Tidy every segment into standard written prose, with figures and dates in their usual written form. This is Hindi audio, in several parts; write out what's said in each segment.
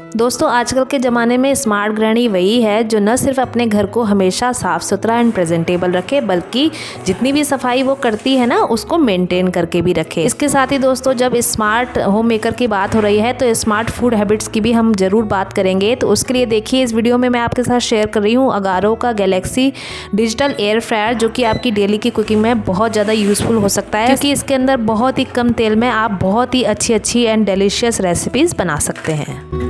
दोस्तों आजकल के ज़माने में स्मार्ट गृहिणी वही है जो न सिर्फ अपने घर को हमेशा साफ़ सुथरा एंड प्रेजेंटेबल रखे, बल्कि जितनी भी सफाई वो करती है ना उसको मेंटेन करके भी रखे। इसके साथ ही दोस्तों जब स्मार्ट होम मेकर की बात हो रही है तो स्मार्ट फूड हैबिट्स की भी हम ज़रूर बात करेंगे। तो उसके लिए देखिए इस वीडियो में मैं आपके साथ शेयर कर रही हूँ अगारो का गैलेक्सी डिजिटल एयर फ्रायर, जो कि आपकी डेली की कुकिंग में बहुत ज़्यादा यूज़फुल हो सकता है, क्योंकि इसके अंदर बहुत ही कम तेल में आप बहुत ही अच्छी एंड डिलीशियस रेसिपीज़ बना सकते हैं।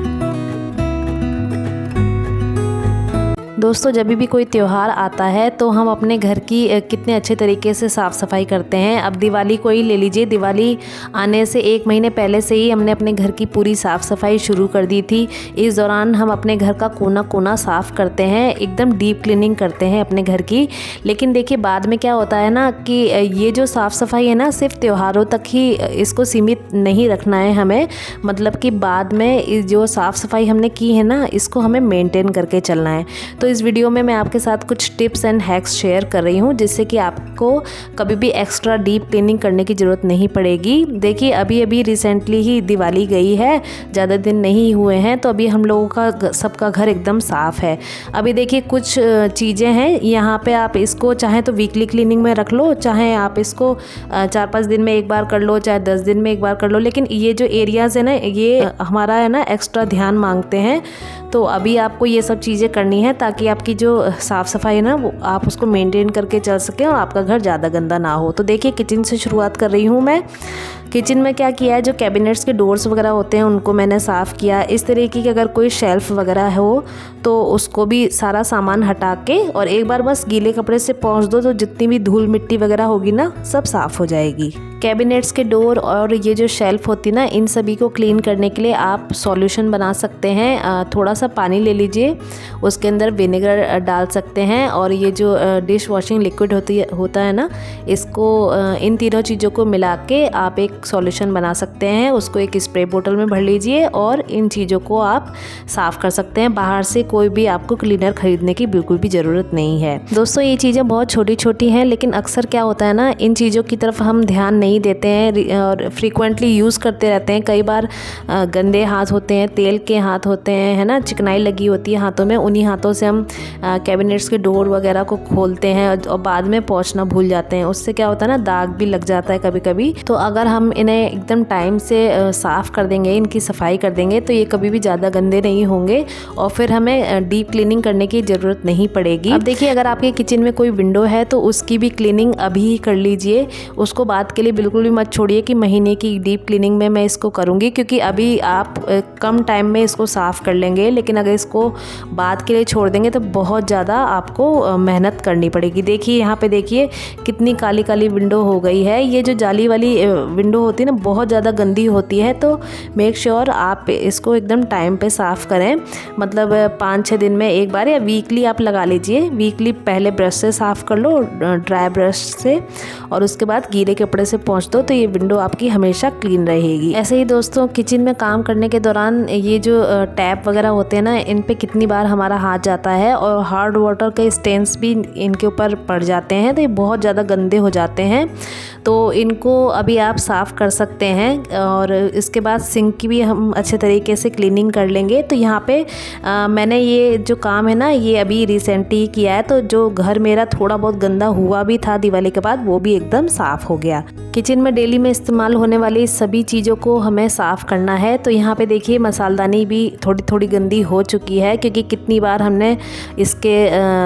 दोस्तों जब भी कोई त्यौहार आता है तो हम अपने घर की कितने अच्छे तरीके से साफ़ सफाई करते हैं। अब दिवाली को ही ले लीजिए, दिवाली आने से 1 महीने पहले से ही हमने अपने घर की पूरी साफ़ सफाई शुरू कर दी थी। इस दौरान हम अपने घर का कोना कोना साफ़ करते हैं, एकदम डीप क्लीनिंग करते हैं अपने घर की। लेकिन देखिए बाद में क्या होता है ना कि ये जो साफ़ सफाई है ना सिर्फ त्योहारों तक ही इसको सीमित नहीं रखना है हमें, मतलब कि बाद में जो साफ़ सफाई हमने की है ना इसको हमें मेंटेन करके चलना है। तो इस वीडियो में मैं आपके साथ कुछ टिप्स एंड हैक्स शेयर कर रही हूँ जिससे कि आपको कभी भी एक्स्ट्रा डीप क्लीनिंग करने की ज़रूरत नहीं पड़ेगी। देखिए अभी रिसेंटली ही दिवाली गई है, ज़्यादा दिन नहीं हुए हैं, तो अभी हम लोगों का सबका घर एकदम साफ़ है। अभी देखिए कुछ चीज़ें हैं यहाँ पे, आप इसको चाहे तो वीकली क्लीनिंग में रख लो, चाहे आप इसको 4-5 दिन में एक बार कर लो, चाहे 10 दिन में एक बार कर लो। लेकिन ये जो एरियाज़ है ना ये हमारा है ना एक्स्ट्रा ध्यान मांगते हैं, तो अभी आपको ये सब चीज़ें करनी है ताकि आपकी जो साफ़ सफाई है ना वो आप उसको मेंटेन करके चल सकें और आपका घर ज़्यादा गंदा ना हो। तो देखिए किचन से शुरुआत कर रही हूँ मैं। किचन में क्या किया है, जो कैबिनेट्स के डोर्स वगैरह होते हैं उनको मैंने साफ़ किया। इस तरीके की अगर कोई शेल्फ़ वगैरह हो तो उसको भी सारा सामान हटा के और एक बार बस गीले कपड़े से पोंछ दो, तो जितनी भी धूल मिट्टी वगैरह होगी ना सब साफ़ हो जाएगी। कैबिनेट्स के डोर और ये जो शेल्फ़ होती ना इन सभी को क्लीन करने के लिए आप सॉल्यूशन बना सकते हैं। थोड़ा सा पानी ले लीजिए, उसके अंदर विनेगर डाल सकते हैं और ये जो डिश वॉशिंग लिक्विड होता है ना इसको इन तीनों चीज़ों को मिला के आप एक सॉल्यूशन बना सकते हैं। उसको एक स्प्रे बोतल में भर लीजिए और इन चीज़ों को आप साफ़ कर सकते हैं। बाहर से कोई भी आपको क्लीनर खरीदने की बिल्कुल भी ज़रूरत नहीं है। दोस्तों ये चीज़ें बहुत छोटी छोटी हैं, लेकिन अक्सर क्या होता है ना इन चीज़ों की तरफ हम ध्यान नहीं देते हैं और फ्रीक्वेंटली यूज़ करते रहते हैं। कई बार गंदे हाथ होते हैं, तेल के हाथ होते हैं, है ना, चिकनाई लगी होती है हाथों में, उन्हीं हाथों से हम कैबिनेट्स के डोर वगैरह को खोलते हैं और बाद में पोंछना भूल जाते हैं। उससे क्या होता है ना दाग भी लग जाता है कभी कभी। तो अगर हम इन्हें एकदम टाइम से साफ़ कर देंगे, इनकी सफाई कर देंगे, तो ये कभी भी ज़्यादा गंदे नहीं होंगे और फिर हमें डीप क्लीनिंग करने की ज़रूरत नहीं पड़ेगी। अब देखिए अगर आपके किचन में कोई विंडो है तो उसकी भी क्लीनिंग अभी ही कर लीजिए, उसको बाद के लिए बिल्कुल भी मत छोड़िए कि महीने की डीप क्लीनिंग में मैं इसको करूँगी, क्योंकि अभी आप कम टाइम में इसको साफ़ कर लेंगे। लेकिन अगर इसको बाद के लिए छोड़ देंगे तो बहुत ज़्यादा आपको मेहनत करनी पड़ेगी। देखिए यहाँ पे देखिए कितनी काली काली विंडो हो गई है। ये जो जाली वाली विंडो होती है ना बहुत ज़्यादा गंदी होती है, तो मेक श्योर आप इसको एकदम टाइम पे साफ़ करें। मतलब 5-6 दिन में एक बार या वीकली आप लगा लीजिए। वीकली पहले ब्रश से साफ़ कर लो, ड्राई ब्रश से, और उसके बाद गीले कपड़े से पोंछ दो, तो ये विंडो आपकी हमेशा क्लीन रहेगी। ऐसे ही दोस्तों किचन में काम करने के दौरान ये जो टैप वगैरह होते हैं ना इन पे कितनी बार हमारा हाथ जाता है और हार्ड वाटर के स्टेन्स भी इनके ऊपर पड़ जाते हैं, तो ये बहुत ज़्यादा गंदे हो जाते हैं। तो इनको अभी आप साफ़ कर सकते हैं और इसके बाद सिंक की भी हम अच्छे तरीके से क्लीनिंग कर लेंगे। तो यहाँ पे मैंने ये जो काम है ना ये अभी रिसेंटली किया है, तो जो घर मेरा थोड़ा बहुत गंदा हुआ भी था दिवाली के बाद वो भी एकदम साफ़ हो गया। किचन में डेली में इस्तेमाल होने वाली सभी चीज़ों को हमें साफ़ करना है। तो यहाँ पे देखिए मसालदानी भी थोड़ी थोड़ी गंदी हो चुकी है, क्योंकि कितनी बार हमने इसके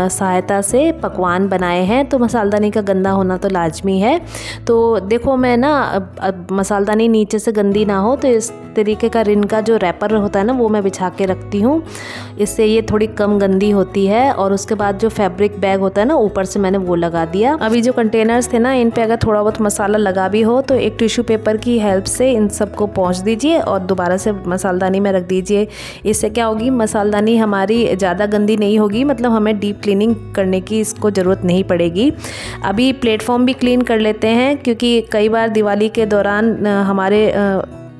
सहायता से पकवान बनाए हैं, तो मसालदानी का गंदा होना तो लाजमी है। तो देखो मैं ना अब मसालदानी नीचे से गंदी ना हो तो इस तरीके का रिन का जो रैपर होता है ना वो मैं बिछा के रखती हूँ, इससे ये थोड़ी कम गंदी होती है। और उसके बाद जो फैब्रिक बैग होता है ना ऊपर से मैंने वो लगा दिया। अभी जो कंटेनर्स थे ना इन पे अगर थोड़ा बहुत मसाला लगा भी हो तो एक टिश्यू पेपर की हेल्प से इन सबको पोंछ दीजिए और दोबारा से मसालदानी में रख दीजिए। इससे क्या होगी, मसालदानी हमारी ज़्यादा गंदी नहीं होगी, मतलब हमें डीप क्लीनिंग करने की इसको ज़रूरत नहीं पड़ेगी। अभी प्लेटफॉर्म भी क्लीन कर लेते हैं, क्योंकि कई बार दिवाली के दौरान हमारे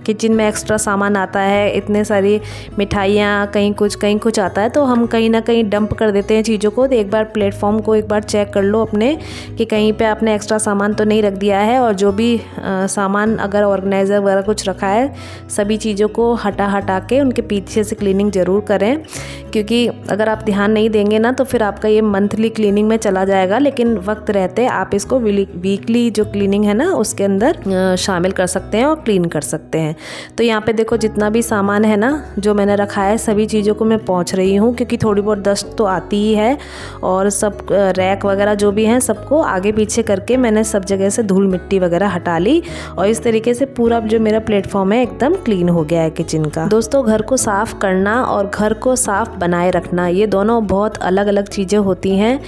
किचन में एक्स्ट्रा सामान आता है, इतने सारी मिठाइयाँ, कहीं कुछ आता है, तो हम कहीं ना कहीं डंप कर देते हैं चीज़ों को। तो एक बार प्लेटफॉर्म को एक बार चेक कर लो अपने कि कहीं पे आपने एक्स्ट्रा सामान तो नहीं रख दिया है। और जो भी सामान अगर ऑर्गेनाइज़र वगैरह कुछ रखा है, सभी चीज़ों को हटा के उनके पीछे से क्लीनिंग ज़रूर करें, क्योंकि अगर आप ध्यान नहीं देंगे ना तो फिर आपका ये मंथली क्लीनिंग में चला जाएगा। लेकिन वक्त रहते आप इसको वीकली जो क्लीनिंग है ना उसके अंदर शामिल कर सकते हैं और क्लीन कर सकते हैं। तो यहाँ पे देखो जितना भी सामान है ना जो मैंने रखा है, सभी चीज़ों को मैं पोंछ रही हूँ, क्योंकि थोड़ी बहुत डस्ट तो आती ही है। और सब रैक वगैरह जो भी हैं सबको आगे पीछे करके मैंने सब जगह से धूल मिट्टी वगैरह हटा ली, और इस तरीके से पूरा जो मेरा प्लेटफॉर्म है एकदम क्लीन हो गया है किचन का। दोस्तों, घर को साफ़ करना और घर को साफ़ बनाए रखना, ये दोनों बहुत अलग अलग चीज़ें होती हैं।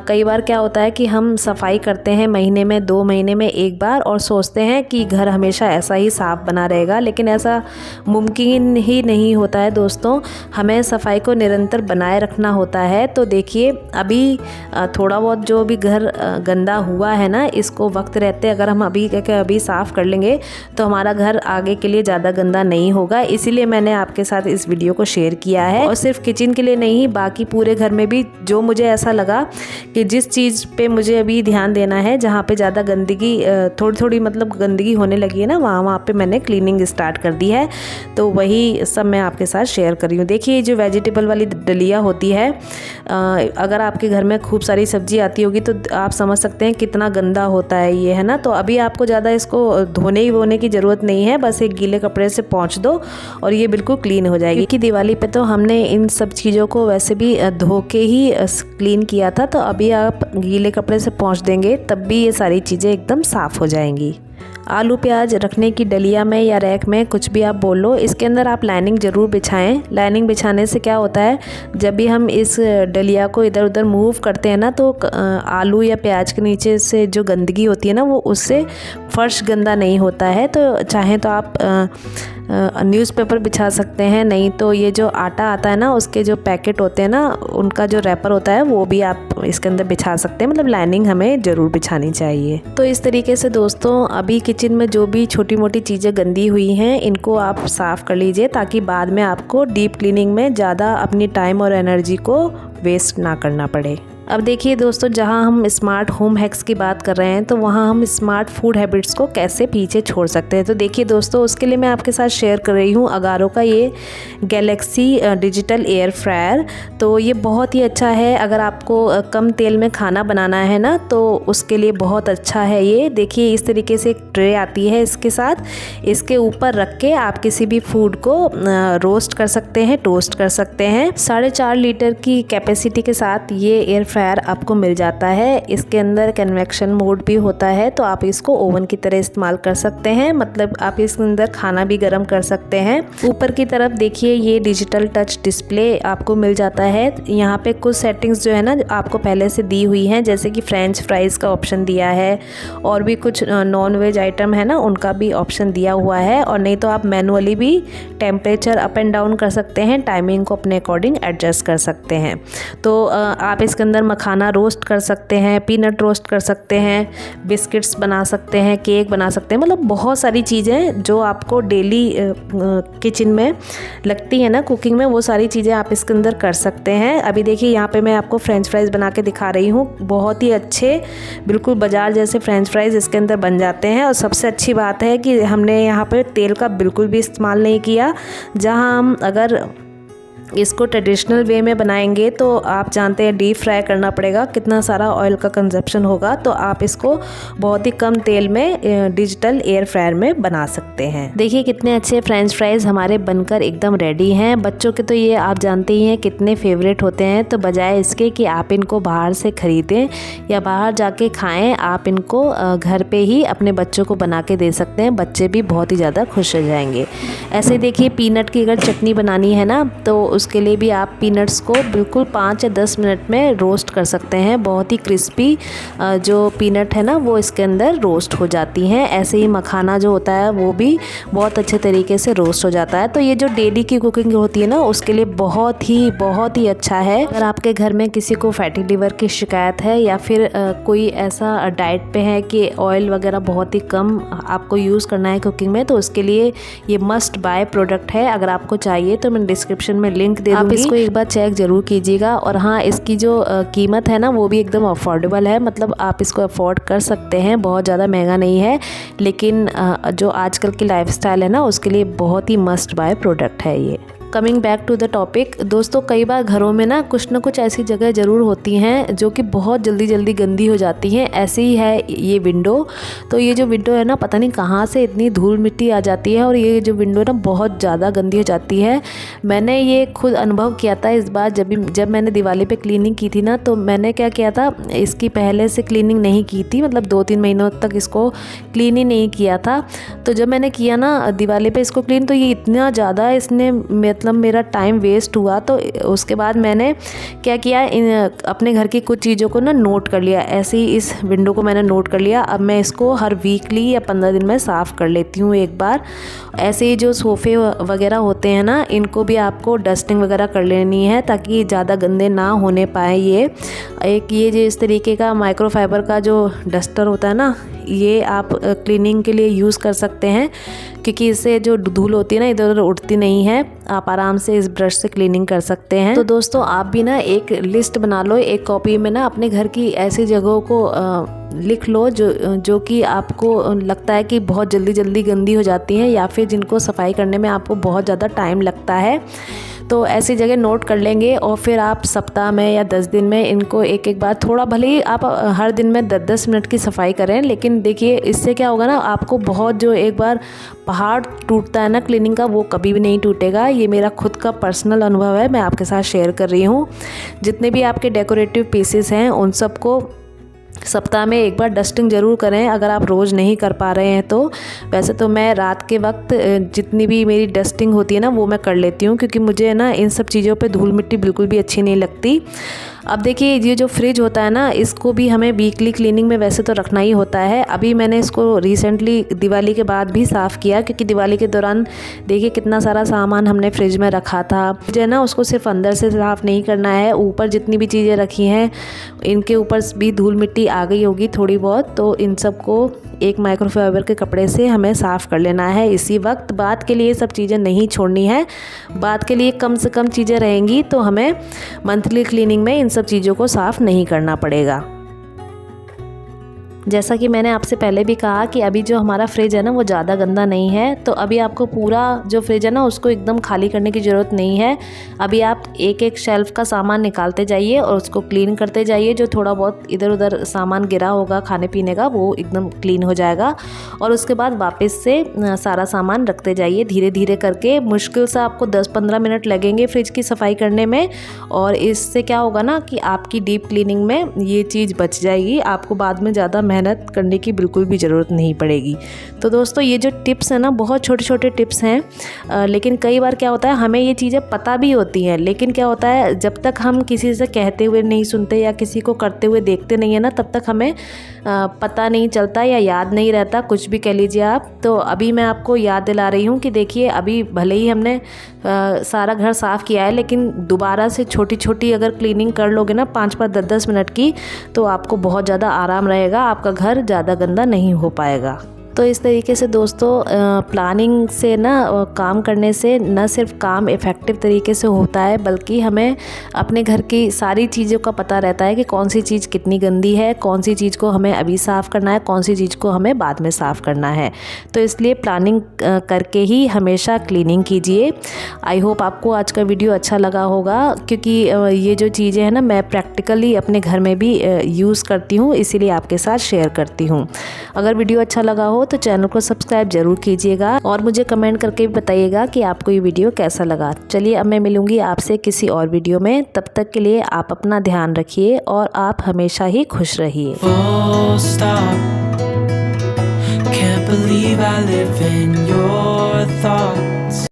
कई बार क्या होता है कि हम सफाई करते हैं महीने में 2 महीने में एक बार और सोचते हैं कि घर हमेशा ऐसा ही साफ़ बना रहेगा, लेकिन ऐसा मुमकिन ही नहीं होता है दोस्तों। हमें सफाई को निरंतर बनाए रखना होता है। तो देखिए अभी थोड़ा बहुत जो भी घर गंदा हुआ है ना, इसको वक्त रहते अगर हम अभी साफ़ कर लेंगे तो हमारा घर आगे के लिए ज़्यादा गंदा नहीं होगा। इसीलिए मैंने आपके साथ इस वीडियो को शेयर किया है। और सिर्फ किचन के लिए नहीं, बाकी पूरे घर में भी जो मुझे ऐसा लगा कि जिस चीज़ पे मुझे अभी ध्यान देना है, जहाँ पे ज़्यादा गंदगी थोड़ी मतलब गंदगी होने लगी है ना, वहाँ पे मैंने क्लीनिंग स्टार्ट कर दी है। तो वही सब मैं आपके साथ शेयर कर रही हूँ। देखिए जो वेजिटेबल वाली डलिया होती है, अगर आपके घर में खूब सारी सब्जी आती होगी तो आप समझ सकते हैं कितना गंदा होता है ये, है ना। तो अभी आपको ज़्यादा इसको धोने की ज़रूरत नहीं है, बस एक गीले कपड़े से पोंछ दो और ये बिल्कुल क्लीन हो जाएगी। कि दिवाली पे तो हमने इन सब चीज़ों को वैसे भी धो के ही क्लीन किया था, तो अभी आप गीले कपड़े से पोंछ देंगे तब भी ये सारी चीज़ें एकदम साफ़ हो जाएंगी। आलू प्याज रखने की डलिया में या रैक में, कुछ भी आप बोल लो, इसके अंदर आप लाइनिंग ज़रूर बिछाएं। लाइनिंग बिछाने से क्या होता है, जब भी हम इस डलिया को इधर उधर मूव करते हैं ना, तो आलू या प्याज के नीचे से जो गंदगी होती है ना, वो उससे फर्श गंदा नहीं होता है। तो चाहें तो आप न्यूज़पेपर बिछा सकते हैं, नहीं तो ये जो आटा आता है ना उसके जो पैकेट होते हैं ना, उनका जो रैपर होता है वो भी आप इसके अंदर बिछा सकते हैं। मतलब लाइनिंग हमें ज़रूर बिछानी चाहिए। तो इस तरीके से दोस्तों अभी किचन में जो भी छोटी मोटी चीज़ें गंदी हुई हैं, इनको आप साफ़ कर लीजिए, ताकि बाद में आपको डीप क्लीनिंग में ज़्यादा अपनी टाइम और एनर्जी को वेस्ट ना करना पड़े। अब देखिए दोस्तों, जहां हम स्मार्ट होम हैक्स की बात कर रहे हैं, तो वहां हम स्मार्ट फूड हैबिट्स को कैसे पीछे छोड़ सकते हैं। तो देखिए दोस्तों, उसके लिए मैं आपके साथ शेयर कर रही हूं अगारो का ये गैलेक्सी डिजिटल एयर फ्रायर। तो ये बहुत ही अच्छा है, अगर आपको कम तेल में खाना बनाना है ना, तो उसके लिए बहुत अच्छा है ये। देखिए इस तरीके से एक ट्रे आती है इसके साथ, इसके ऊपर रख के आप किसी भी फूड को रोस्ट कर सकते हैं, टोस्ट कर सकते हैं। 4.5 लीटर की कैपेसिटी के साथ ये एयर फ्रायर आपको मिल जाता है। इसके अंदर कन्वेक्शन मोड भी होता है, तो आप इसको ओवन की तरह इस्तेमाल कर सकते हैं। मतलब आप इसके अंदर खाना भी गर्म कर सकते हैं। ऊपर की तरफ देखिए ये डिजिटल टच डिस्प्ले आपको मिल जाता है। यहाँ पे कुछ सेटिंग्स जो है ना आपको पहले से दी हुई हैं, जैसे कि फ्रेंच फ्राइज़ का ऑप्शन दिया है, और भी कुछ नॉन वेज आइटम है ना उनका भी ऑप्शन दिया हुआ है। और नहीं तो आप मैनुअली भी टेम्परेचर अप एंड डाउन कर सकते हैं, टाइमिंग को अपने अकॉर्डिंग एडजस्ट कर सकते हैं। तो आप इसके अंदर मखाना रोस्ट कर सकते हैं, पीनट रोस्ट कर सकते हैं, बिस्किट्स बना सकते हैं, केक बना सकते हैं। मतलब बहुत सारी चीज़ें जो आपको डेली किचन में लगती है ना कुकिंग में, वो सारी चीज़ें आप इसके अंदर कर सकते हैं। अभी देखिए यहाँ पे मैं आपको फ्रेंच फ्राइज़ बना के दिखा रही हूँ। बहुत ही अच्छे बिल्कुल बाजार जैसे फ्रेंच फ्राइज़ इसके अंदर बन जाते हैं। और सबसे अच्छी बात है कि हमने यहाँ पे तेल का बिल्कुल भी इस्तेमाल नहीं किया। जहाँ हम अगर इसको ट्रेडिशनल वे में बनाएंगे तो आप जानते हैं डीप फ्राई करना पड़ेगा, कितना सारा ऑयल का कंजप्शन होगा। तो आप इसको बहुत ही कम तेल में डिजिटल एयर फ्रायर में बना सकते हैं। देखिए कितने अच्छे फ्रेंच फ्राइज़ हमारे बनकर एकदम रेडी हैं। बच्चों के तो ये आप जानते ही हैं कितने फेवरेट होते हैं। तो बजाय इसके कि आप इनको बाहर से ख़रीदें या बाहर जाके खाएं, आप इनको घर पे ही अपने बच्चों को बना के दे सकते हैं। बच्चे भी बहुत ही ज़्यादा खुश हो जाएंगे। ऐसे देखिए पीनट की अगर चटनी बनानी है ना, तो उसके लिए भी आप पीनट्स को बिल्कुल 5 या 10 मिनट में रोस्ट कर सकते हैं। बहुत ही क्रिस्पी जो पीनट है ना वो इसके अंदर रोस्ट हो जाती हैं। ऐसे ही मखाना जो होता है वो भी बहुत अच्छे तरीके से रोस्ट हो जाता है। तो ये जो डेली की कुकिंग होती है ना उसके लिए बहुत ही अच्छा है। अगर आपके घर में किसी को फैटी लिवर की शिकायत है या फिर कोई ऐसा डाइट पे है कि ऑयल वगैरह बहुत ही कम आपको यूज़ करना है कुकिंग में, तो उसके लिए ये मस्ट बाय प्रोडक्ट है। अगर आपको चाहिए तो मैं डिस्क्रिप्शन में लिंक दे दूँगी, आप इसको एक बार चेक ज़रूर कीजिएगा। और हाँ, इसकी जो कीमत है ना वो भी एकदम अफोर्डेबल है, मतलब आप इसको अफोर्ड कर सकते हैं, बहुत ज़्यादा महंगा नहीं है। लेकिन जो आजकल की लाइफस्टाइल है ना उसके लिए बहुत ही मस्ट बाय प्रोडक्ट है ये। Coming back to the topic दोस्तों, कई बार घरों में ना कुछ ऐसी जगह ज़रूर होती हैं जो कि बहुत जल्दी गंदी हो जाती हैं। ऐसे ही है ये विंडो। तो ये जो विंडो है ना पता नहीं कहाँ से इतनी धूल मिट्टी आ जाती है और ये जो विंडो है ना बहुत ज़्यादा गंदी हो जाती है। मैंने ये खुद अनुभव किया था इस बार जब मैंने दिवाली पे क्लीनिंग की थी ना, तो मैंने क्या किया था, इसकी पहले से क्लीनिंग नहीं की थी, मतलब 2-3 महीनों तक इसको क्लीन ही नहीं किया था। तो जब मैंने किया ना दिवाली पे इसको क्लीन, तो ये इतना ज़्यादा इसने मतलब मेरा टाइम वेस्ट हुआ। तो उसके बाद मैंने क्या किया, अपने घर की कुछ चीज़ों को ना नोट कर लिया। ऐसे ही इस विंडो को मैंने नोट कर लिया। अब मैं इसको हर वीकली या 15 दिन में साफ़ कर लेती हूँ एक बार। ऐसे ही जो सोफ़े वगैरह होते हैं ना इनको भी आपको डस्टिंग वगैरह कर लेनी है ताकि ज़्यादा गंदे ना होने पाए। ये जो इस तरीके का माइक्रोफाइबर का जो डस्टर होता है ना, ये आप क्लीनिंग के लिए यूज़ कर सकते हैं क्योंकि इससे जो धूल होती है ना इधर उधर उड़ती नहीं है। आप आराम से इस ब्रश से क्लीनिंग कर सकते हैं। तो दोस्तों आप भी ना एक लिस्ट बना लो, एक कॉपी में ना अपने घर की ऐसी जगहों को लिख लो जो कि आपको लगता है कि बहुत जल्दी गंदी हो जाती हैं या फिर जिनको सफाई करने में आपको बहुत ज़्यादा टाइम लगता है। तो ऐसी जगह नोट कर लेंगे और फिर आप सप्ताह में या 10 दिन में इनको एक बार, थोड़ा भले ही आप हर दिन में 10-10 मिनट की सफाई करें, लेकिन देखिए इससे क्या होगा ना, आपको बहुत जो एक बार पहाड़ टूटता है ना क्लीनिंग का, वो कभी भी नहीं टूटेगा। ये मेरा खुद का पर्सनल अनुभव है, मैं आपके साथ शेयर कर रही हूँ। जितने भी आपके डेकोरेटिव पीसेस हैं उन सबको सप्ताह में एक बार डस्टिंग ज़रूर करें, अगर आप रोज़ नहीं कर पा रहे हैं तो। वैसे तो मैं रात के वक्त जितनी भी मेरी डस्टिंग होती है ना वो मैं कर लेती हूँ क्योंकि मुझे ना इन सब चीज़ों पे धूल मिट्टी बिल्कुल भी अच्छी नहीं लगती। अब देखिए ये जो फ्रिज होता है ना इसको भी हमें वीकली क्लीनिंग में वैसे तो रखना ही होता है। अभी मैंने इसको रिसेंटली दिवाली के बाद भी साफ़ किया क्योंकि दिवाली के दौरान देखिए कितना सारा सामान हमने फ्रिज में रखा था। मुझे ना उसको सिर्फ अंदर से साफ़ नहीं करना है, ऊपर जितनी भी चीज़ें रखी हैं इनके ऊपर भी धूल मिट्टी आ गई होगी थोड़ी बहुत, तो इन सबको एक माइक्रोफाइबर के कपड़े से हमें साफ़ कर लेना है इसी वक्त। बाद के लिए सब चीज़ें नहीं छोड़नी है, बाद के लिए कम से कम चीज़ें रहेंगी तो हमें मंथली क्लीनिंग में इन सब चीज़ों को साफ़ नहीं करना पड़ेगा। जैसा कि मैंने आपसे पहले भी कहा कि अभी जो हमारा फ्रिज है ना वो ज़्यादा गंदा नहीं है, तो अभी आपको पूरा जो फ्रिज है ना उसको एकदम खाली करने की ज़रूरत नहीं है। अभी आप एक शेल्फ़ का सामान निकालते जाइए और उसको क्लीन करते जाइए। जो थोड़ा बहुत इधर उधर सामान गिरा होगा खाने पीने का वो एकदम क्लीन हो जाएगा और उसके बाद वापस से सारा सामान रखते जाइए धीरे धीरे करके। मुश्किल से आपको 10-15 मिनट लगेंगे फ्रिज की सफाई करने में और इससे क्या होगा ना कि आपकी डीप क्लीनिंग में ये चीज़ बच जाएगी, आपको बाद में ज़्यादा मेहनत करने की बिल्कुल भी ज़रूरत नहीं पड़ेगी। तो दोस्तों ये जो टिप्स हैं ना बहुत छोटे छोटे टिप्स हैं, लेकिन कई बार क्या होता है हमें ये चीज़ें पता भी होती हैं, लेकिन क्या होता है जब तक हम किसी से कहते हुए नहीं सुनते या किसी को करते हुए देखते नहीं है ना तब तक हमें पता नहीं चलता या याद नहीं रहता, कुछ भी कह लीजिए आप। तो अभी मैं आपको याद दिला रही हूँ कि देखिए अभी भले ही हमने सारा घर साफ़ किया है लेकिन दोबारा से छोटी छोटी अगर क्लीनिंग कर लोगे ना 5-5, 10-10 मिनट की, तो आपको बहुत ज़्यादा आराम रहेगा, आपका घर ज़्यादा गंदा नहीं हो पाएगा। तो इस तरीके से दोस्तों प्लानिंग से ना काम करने से न सिर्फ काम इफ़ेक्टिव तरीके से होता है बल्कि हमें अपने घर की सारी चीज़ों का पता रहता है कि कौन सी चीज़ कितनी गंदी है, कौन सी चीज़ को हमें अभी साफ़ करना है, कौन सी चीज़ को हमें बाद में साफ़ करना है। तो इसलिए प्लानिंग करके ही हमेशा क्लीनिंग कीजिए। आई होप आपको आज का वीडियो अच्छा लगा होगा क्योंकि ये जो चीज़ें हैं ना मैं प्रैक्टिकली अपने घर में भी यूज़ करती हूँ, इसीलिए आपके साथ शेयर करती हूँ। अगर वीडियो अच्छा लगा हो तो चैनल को सब्सक्राइब जरूर कीजिएगा और मुझे कमेंट करके भी बताइएगा कि आपको ये वीडियो कैसा लगा। चलिए अब मैं मिलूंगी आपसे किसी और वीडियो में, तब तक के लिए आप अपना ध्यान रखिए और आप हमेशा ही खुश रहिए।